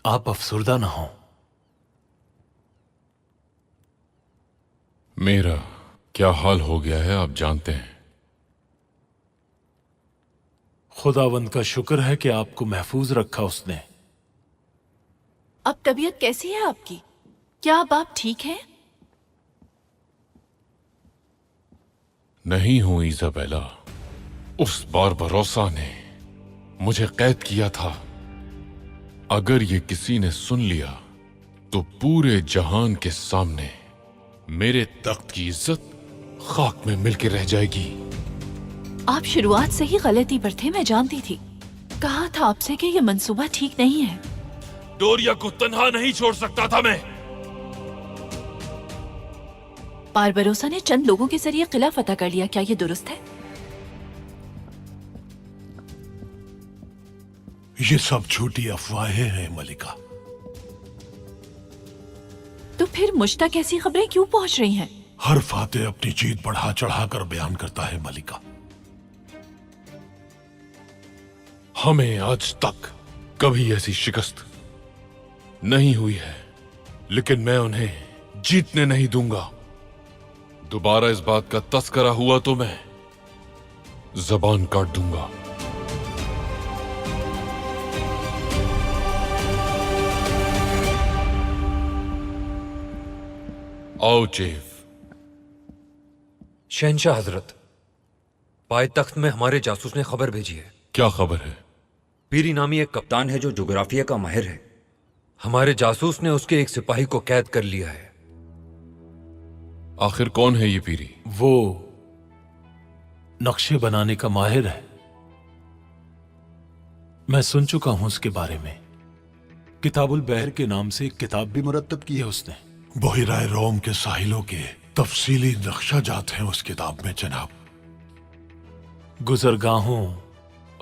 आप अफसुर्दा ना हो। मेरा क्या हाल हो गया है आप जानते हैं। खुदावंद का शुक्र है कि आपको महफूज रखा उसने। अब तबीयत कैसी है आपकी? क्या अब आप ठीक हैं? नहीं हूं इजाबेला। उस बारबरोसा ने मुझे कैद किया था। अगर ये किसी ने सुन लिया तो पूरे जहान के सामने मेरे तख्त की इज्जत खाक में मिलके रह जाएगी। आप शुरुआत से ही गलती पर थे, मैं जानती थी। कहा था आपसे कि ये मंसूबा ठीक नहीं है। डोरिया को तन्हा नहीं छोड़ सकता था मैं। बारबरोसा ने चंद लोगों के जरिए किला फतह कर लिया, क्या ये दुरुस्त है? ये सब झूठी अफवाहें हैं मलिका। तो फिर मुझ तक ऐसी खबरें क्यों पहुंच रही हैं? हर फातेह अपनी जीत बढ़ा चढ़ाकर बयान करता है मलिका। हमें आज तक कभी ऐसी शिकस्त नहीं हुई है, लेकिन मैं उन्हें जीतने नहीं दूंगा। दोबारा इस बात का तस्करा हुआ तो मैं जबान काट दूंगा। आओ चीफ। शहंशाह हजरत, पायतख्त में हमारे जासूस ने खबर भेजी है। क्या खबर है? पीरी नामी एक कप्तान है जो जोग्राफिया का माहिर है। हमारे जासूस ने उसके एक सिपाही को कैद कर लिया है। आखिर कौन है ये पीरी? वो नक्शे बनाने का माहिर है। मैं सुन चुका हूं उसके बारे में। किताबुल बहर के नाम से एक किताब भी मुरत्तब की है उसने। बहिराए रोम के साहिलों के तफसीली नक्शा जात हैं उस किताब में जनाब। गुजरगाहों,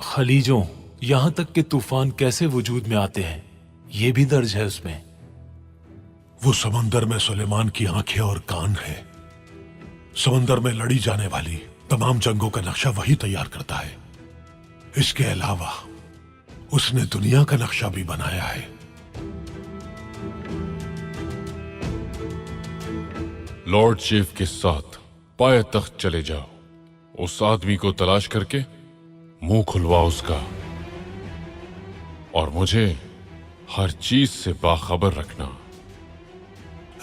खलीजों, यहां तक कि तूफान कैसे वजूद में आते हैं, यह भी दर्ज है उसमें। वो समंदर में सुलेमान की आंखें और कान है। समंदर में लड़ी जाने वाली तमाम जंगों का नक्शा वही तैयार करता है। इसके अलावा उसने दुनिया का नक्शा भी बनाया है। लॉर्ड चीफ के साथ पायतख्त चले जाओ। उस आदमी को तलाश करके मुंह खुलवाओ उसका, और मुझे हर चीज से बाखबर रखना।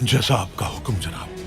जैसा आपका हुक्म जनाब।